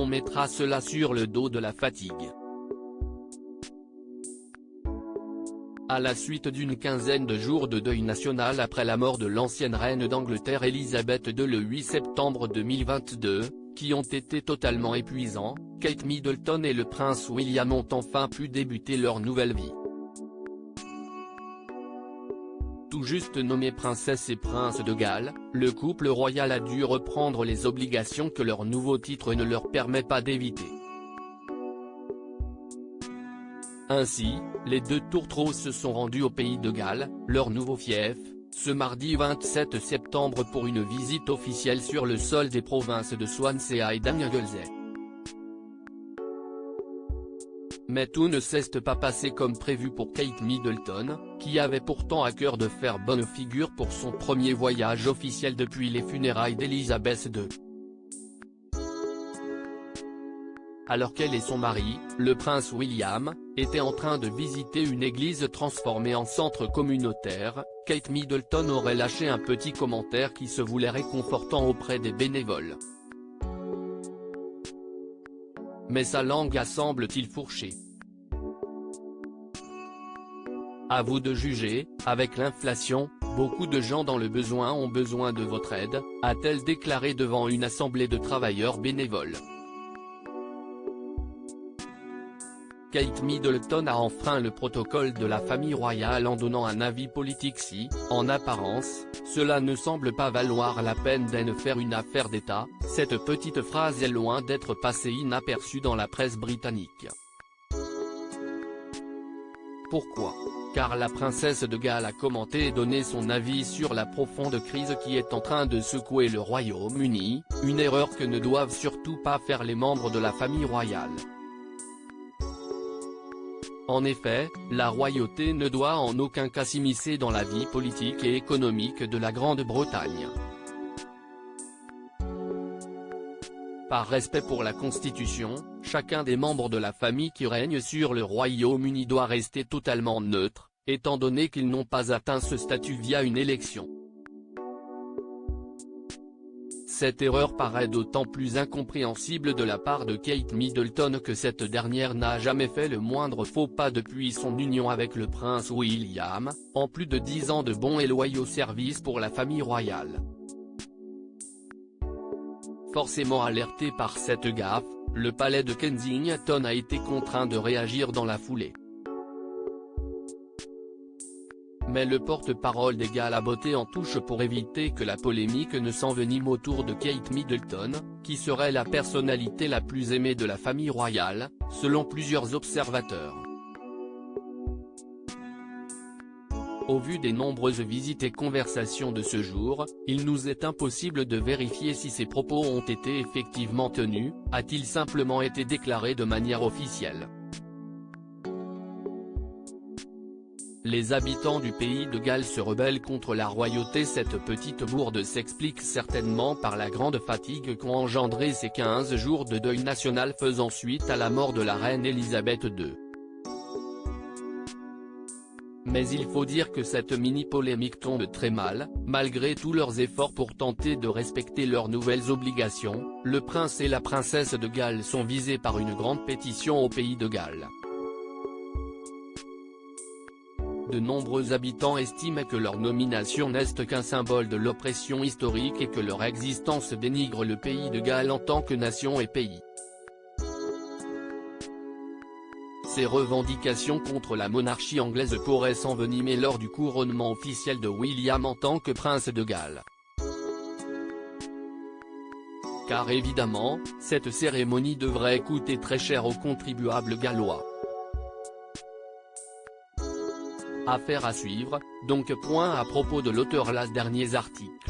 on mettra cela sur le dos de la fatigue. À la suite d'une quinzaine de jours de deuil national après la mort de l'ancienne reine d'Angleterre Elisabeth II le 8 septembre 2022, qui ont été totalement épuisants, Kate Middleton et le prince William ont enfin pu débuter leur nouvelle vie. Tout juste nommé princesse et prince de Galles, le couple royal a dû reprendre les obligations que leur nouveau titre ne leur permet pas d'éviter. Ainsi, les deux tourtereaux se sont rendus au pays de Galles, leur nouveau fief, ce mardi 27 septembre pour une visite officielle sur le sol des provinces de Swansea et d'Anglesey. Mais tout ne s'est pas passé comme prévu pour Kate Middleton, qui avait pourtant à cœur de faire bonne figure pour son premier voyage officiel depuis les funérailles d'Elisabeth II. Alors qu'elle et son mari, le prince William, étaient en train de visiter une église transformée en centre communautaire, Kate Middleton aurait lâché un petit commentaire qui se voulait réconfortant auprès des bénévoles. Mais sa langue a semble-t-il fourché. À vous de juger, avec l'inflation, beaucoup de gens dans le besoin ont besoin de votre aide, a-t-elle déclaré devant une assemblée de travailleurs bénévoles. Kate Middleton a enfreint le protocole de la famille royale en donnant un avis politique si, en apparence, cela ne semble pas valoir la peine d'en faire une affaire d'État. Cette petite phrase est loin d'être passée inaperçue dans la presse britannique. Pourquoi ? Car la princesse de Galles a commenté et donné son avis sur la profonde crise qui est en train de secouer le Royaume-Uni, une erreur que ne doivent surtout pas faire les membres de la famille royale. En effet, la royauté ne doit en aucun cas s'immiscer dans la vie politique et économique de la Grande-Bretagne. Par respect pour la Constitution, chacun des membres de la famille qui règne sur le Royaume-Uni doit rester totalement neutre, étant donné qu'ils n'ont pas atteint ce statut via une élection. Cette erreur paraît d'autant plus incompréhensible de la part de Kate Middleton que cette dernière n'a jamais fait le moindre faux pas depuis son union avec le prince William, en plus de 10 ans de bons et loyaux services pour la famille royale. Forcément alerté par cette gaffe, le palais de Kensington a été contraint de réagir dans la foulée. Mais le porte-parole des Galles a botté en touche pour éviter que la polémique ne s'envenime autour de Kate Middleton, qui serait la personnalité la plus aimée de la famille royale, selon plusieurs observateurs. Au vu des nombreuses visites et conversations de ce jour, il nous est impossible de vérifier si ces propos ont été effectivement tenus, a-t-il simplement été déclaré de manière officielle. Les habitants du pays de Galles se rebellent contre la royauté. Cette petite bourde s'explique certainement par la grande fatigue qu'ont engendré ces 15 jours de deuil national faisant suite à la mort de la reine Elisabeth II. Mais il faut dire que cette mini-polémique tombe très mal, malgré tous leurs efforts pour tenter de respecter leurs nouvelles obligations. Le prince et la princesse de Galles sont visés par une grande pétition au pays de Galles. De nombreux habitants estiment que leur nomination n'est qu'un symbole de l'oppression historique et que leur existence dénigre le pays de Galles en tant que nation et pays. Ces revendications contre la monarchie anglaise pourraient s'envenimer lors du couronnement officiel de William en tant que prince de Galles. Car évidemment, cette cérémonie devrait coûter très cher aux contribuables gallois. Affaire à suivre, donc. À propos de l'auteur. Les derniers articles.